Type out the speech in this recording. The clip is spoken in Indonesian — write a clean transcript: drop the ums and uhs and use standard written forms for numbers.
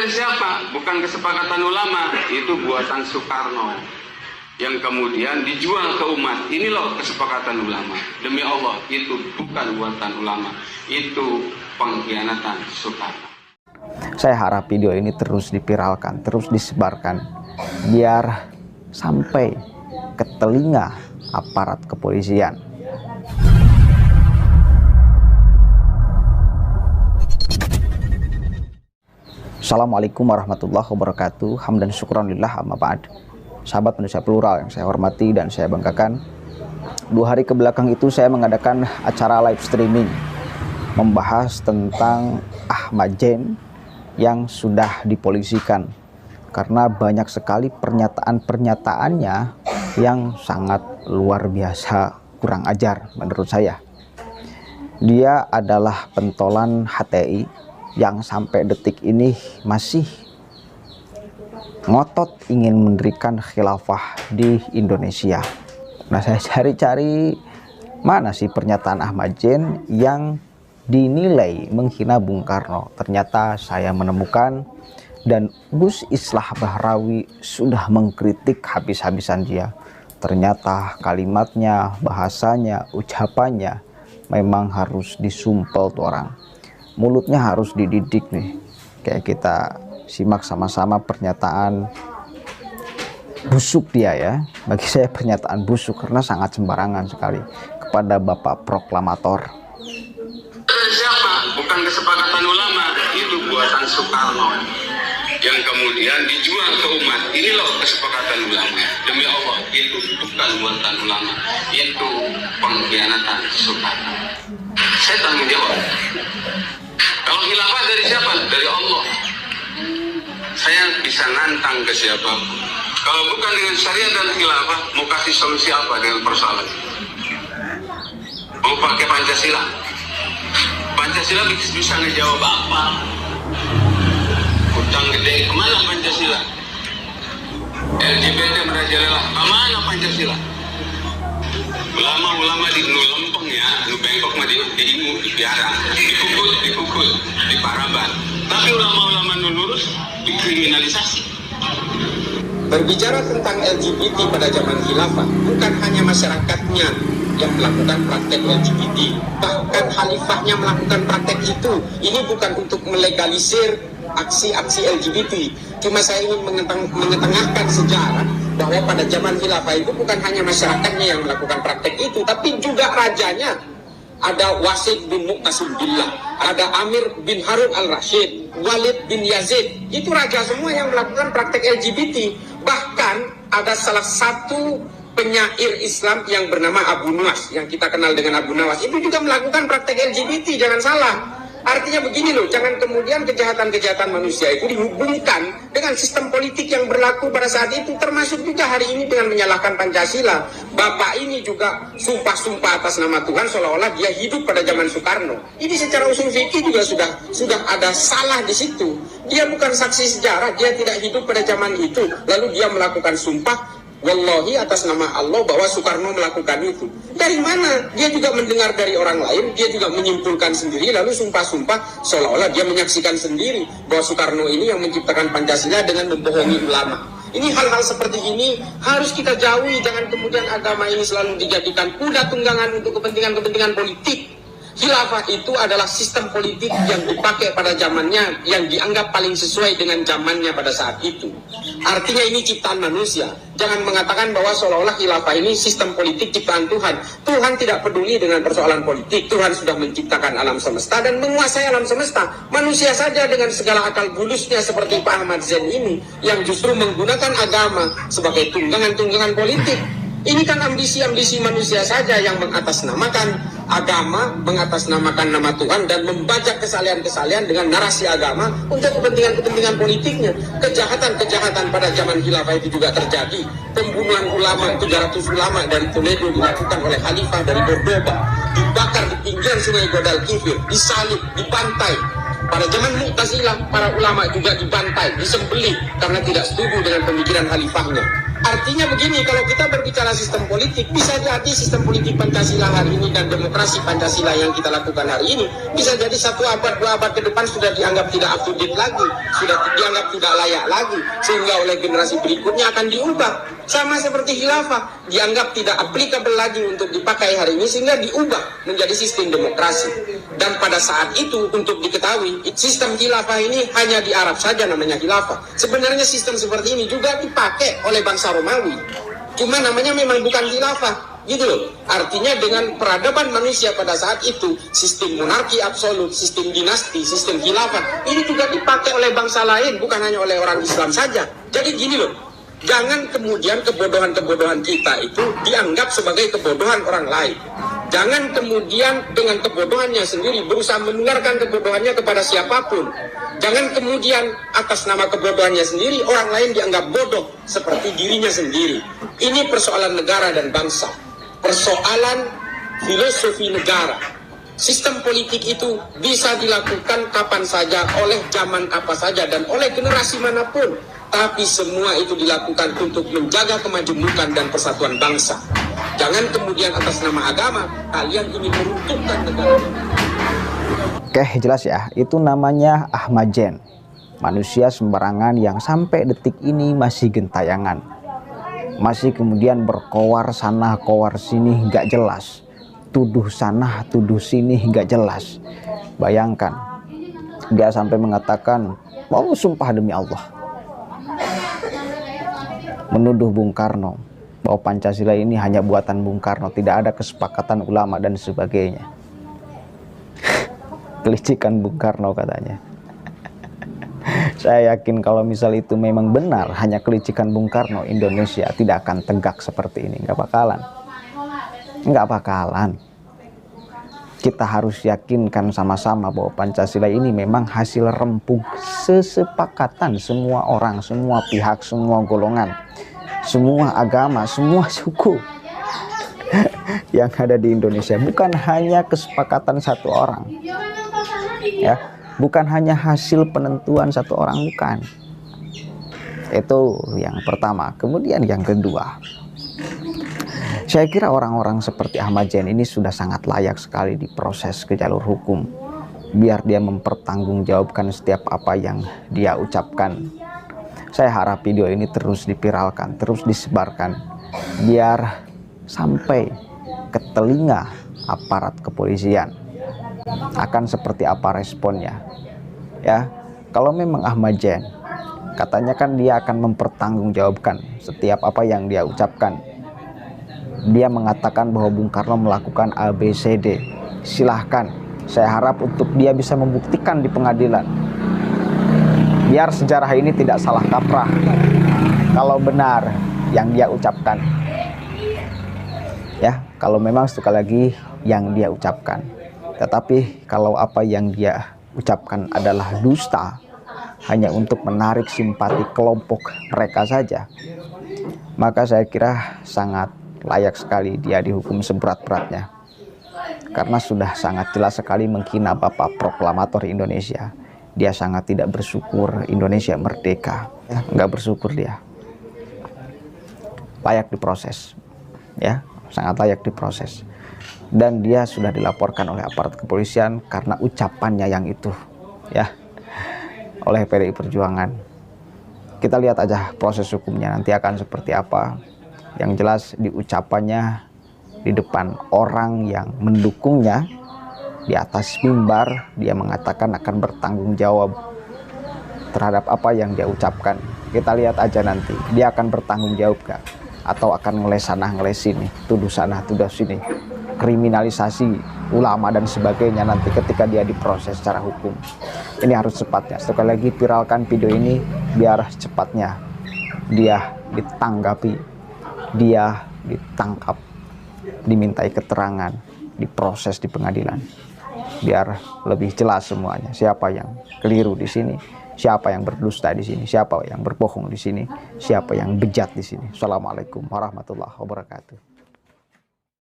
dari siapa? Bukan kesepakatan ulama, itu buatan Soekarno yang kemudian dijual ke umat. Ini loh kesepakatan ulama. Demi Allah, itu bukan buatan ulama, itu pengkhianatan Soekarno. Saya harap video ini terus dipiralkan, terus disebarkan, biar sampai ke telinga aparat kepolisian. Assalamualaikum warahmatullahi wabarakatuh. Hamdan syukran lillah amma ba'd. Sahabat Indonesia Plural yang saya hormati dan saya banggakan, 2 hari ke belakang itu saya mengadakan acara live streaming membahas tentang Ahmad Zain yang sudah dipolisikan, karena banyak sekali pernyataan-pernyataannya yang sangat luar biasa kurang ajar menurut saya. Dia adalah pentolan HTI yang sampai detik ini masih ngotot ingin mendirikan khilafah di Indonesia. Nah, saya cari-cari mana sih pernyataan Ahmad Zain yang dinilai menghina Bung Karno. Ternyata saya menemukan, dan Gus Islah Bahrawi sudah mengkritik habis-habisan dia. Ternyata kalimatnya, bahasanya, ucapannya memang harus disumpel tuh orang. Mulutnya harus dididik nih. Kayak kita simak sama-sama pernyataan busuk dia ya. Bagi saya pernyataan busuk karena sangat sembarangan sekali kepada Bapak Proklamator. Siapa? Bukan kesepakatan ulama, itu buatan Soekarno yang kemudian dijual ke umat. Ini loh kesepakatan ulama. Demi Allah, itu bukan buatan ulama, itu pengkhianatan Soekarno. Saya tanggung jawab. Kalau khilafah dari siapa? Dari Allah. Saya bisa nantang ke siapapun. Kalau bukan dengan syariat dan khilafah, mau kasih solusi apa dengan persoalan? Mau pakai Pancasila? Pancasila bisa ngejawab apa? Utang gede, kemana Pancasila? LGBT merajalela, kemana Pancasila? Ulama-ulama di lempeng ya, lu bengkok mah diingu, dipiara, dipukul, di paraban. Tapi ulama-ulama lurus dikriminalisasi. Berbicara tentang LGBT pada zaman khilafah, bukan hanya masyarakatnya yang melakukan praktek LGBT, bahkan khalifahnya melakukan praktek itu. Ini bukan untuk melegalisir aksi-aksi LGBT. Cuma saya ingin mengetengahkan sejarah bahwa pada zaman khilafah itu bukan hanya masyarakatnya yang melakukan praktek itu, tapi juga rajanya. Ada Wasid bin Muqtasim Billah, ada Amir bin Harun al-Rashid, Walid bin Yazid. Itu raja semua yang melakukan praktek LGBT. Bahkan ada salah satu penyair Islam yang bernama Abu Nuwas, yang kita kenal dengan Abu Nuwas, itu juga melakukan praktek LGBT, jangan salah. Artinya begini loh, jangan kemudian kejahatan-kejahatan manusia itu dihubungkan dengan sistem politik yang berlaku pada saat itu, termasuk juga hari ini dengan menyalahkan Pancasila. Bapak ini juga sumpah-sumpah atas nama Tuhan seolah-olah dia hidup pada zaman Soekarno. Ini secara usul fikih juga sudah ada salah di situ. Dia bukan saksi sejarah, dia tidak hidup pada zaman itu, lalu dia melakukan sumpah wallahi atas nama Allah bahwa Soekarno melakukan itu. Dari mana? Dia juga mendengar dari orang lain, dia juga menyimpulkan sendiri, lalu sumpah-sumpah seolah-olah dia menyaksikan sendiri bahwa Soekarno ini yang menciptakan Pancasila dengan membohongi ulama. Ini hal-hal seperti ini harus kita jauhi. Jangan kemudian agama ini selalu dijadikan kuda tunggangan untuk kepentingan-kepentingan politik. Khilafah itu adalah sistem politik yang dipakai pada zamannya, yang dianggap paling sesuai dengan zamannya pada saat itu. Artinya ini ciptaan manusia. Jangan mengatakan bahwa seolah-olah khilafah ini sistem politik ciptaan Tuhan. Tuhan tidak peduli dengan persoalan politik. Tuhan sudah menciptakan alam semesta dan menguasai alam semesta. Manusia saja dengan segala akal bulusnya seperti Pak Ahmad Zain ini yang justru menggunakan agama sebagai tunggangan-tunggangan politik. Ini kan ambisi-ambisi manusia saja yang mengatasnamakan agama, mengatasnamakan nama Tuhan, dan membajak kesalahan-kesalahan dengan narasi agama untuk kepentingan-kepentingan politiknya. Kejahatan-kejahatan pada zaman khilafah itu juga terjadi. Pembunuhan ulama, 300 ulama dari Toledo dilakukan oleh khalifah dari Cordoba. Dibakar di pinggiran sungai Guadalquivir, disalib, dibantai. Pada zaman Mu'tazilah, para ulama juga dibantai, disembelih karena tidak setuju dengan pemikiran khalifahnya. Artinya begini, kalau kita berbicara sistem politik, bisa jadi sistem politik Pancasila hari ini dan demokrasi Pancasila yang kita lakukan hari ini, bisa jadi 1 abad, 2 abad ke depan sudah dianggap tidak up to date lagi, sudah dianggap tidak layak lagi, sehingga oleh generasi berikutnya akan diubah. Sama seperti khilafah, dianggap tidak applicable lagi untuk dipakai hari ini, sehingga diubah menjadi sistem demokrasi. Dan pada saat itu, untuk diketahui, sistem khilafah ini hanya di Arab saja namanya khilafah. Sebenarnya sistem seperti ini juga dipakai oleh bangsa Romawi. Cuma namanya memang bukan khilafah, gitu loh. Artinya dengan peradaban manusia pada saat itu, sistem monarki absolut, sistem dinasti, sistem khilafah, ini juga dipakai oleh bangsa lain, bukan hanya oleh orang Islam saja. Jadi gini loh, jangan kemudian kebodohan-kebodohan kita itu dianggap sebagai kebodohan orang lain. Jangan kemudian dengan kebodohannya sendiri berusaha menularkan kebodohannya kepada siapapun. Jangan kemudian atas nama kebodohannya sendiri orang lain dianggap bodoh seperti dirinya sendiri. Ini persoalan negara dan bangsa. Persoalan filosofi negara. Sistem politik itu bisa dilakukan kapan saja, oleh zaman apa saja, dan oleh generasi manapun. Tapi semua itu dilakukan untuk menjaga kemajemukan dan persatuan bangsa. Jangan kemudian atas nama agama kalian ingin meruntuhkan negara. Oke, jelas ya, itu namanya Ahmad Zain. Manusia sembarangan yang sampai detik ini masih gentayangan. Masih kemudian berkoar sana, koar sini, nggak jelas. Tuduh sana, tuduh sini, nggak jelas. Bayangkan, dia sampai mengatakan, mau sumpah demi Allah, menuduh Bung Karno bahwa Pancasila ini hanya buatan Bung Karno, tidak ada kesepakatan ulama dan sebagainya. Kelicikan Bung Karno katanya. Saya yakin kalau misal itu memang benar hanya kelicikan Bung Karno, Indonesia tidak akan tegak seperti ini. Nggak bakalan. Kita harus yakinkan sama-sama bahwa Pancasila ini memang hasil rempuk sesepakatan semua orang, semua pihak, semua golongan, semua agama, semua suku yang ada di Indonesia. Bukan hanya kesepakatan satu orang, ya, bukan hanya hasil penentuan satu orang, bukan. Itu yang pertama. Kemudian yang kedua, saya kira orang-orang seperti Ahmad Zain ini sudah sangat layak sekali diproses ke jalur hukum, biar dia mempertanggungjawabkan setiap apa yang dia ucapkan. Saya harap video ini terus dipiralkan, terus disebarkan, biar sampai ke telinga aparat kepolisian. Akan seperti apa responnya, ya. Kalau memang Ahmad Zain katanya kan dia akan mempertanggungjawabkan setiap apa yang dia ucapkan. Dia mengatakan bahwa Bung Karno melakukan ABCD. Silahkan, saya harap untuk dia bisa membuktikan di pengadilan, biar sejarah ini tidak salah kaprah kalau benar yang dia ucapkan, ya. Kalau memang sekali lagi yang dia ucapkan. Tetapi kalau apa yang dia ucapkan adalah dusta, hanya untuk menarik simpati kelompok mereka saja, maka saya kira sangat layak sekali dia dihukum seberat-beratnya. Karena sudah sangat jelas sekali menghina Bapak Proklamator Indonesia. Dia sangat tidak bersyukur Indonesia merdeka, ya, nggak bersyukur dia. Layak diproses, ya, sangat layak diproses. Dan dia sudah dilaporkan oleh aparat kepolisian karena ucapannya yang itu, ya, oleh PDI Perjuangan. Kita lihat aja proses hukumnya nanti akan seperti apa. Yang jelas di ucapannya di depan orang yang mendukungnya, di atas mimbar dia mengatakan akan bertanggung jawab terhadap apa yang dia ucapkan. Kita lihat aja nanti dia akan bertanggung jawab gak, atau akan ngeles sana ngeles sini, tuduh sana tuduh sini, kriminalisasi ulama dan sebagainya nanti ketika dia diproses secara hukum. Ini harus cepatnya. Sekali lagi viralkan video ini biar cepatnya dia ditanggapi, dia ditangkap, dimintai keterangan, diproses di pengadilan, biar lebih jelas semuanya siapa yang keliru di sini, siapa yang berdusta di sini, siapa yang berbohong di sini, siapa yang bejat di sini. Assalamualaikum warahmatullahi wabarakatuh.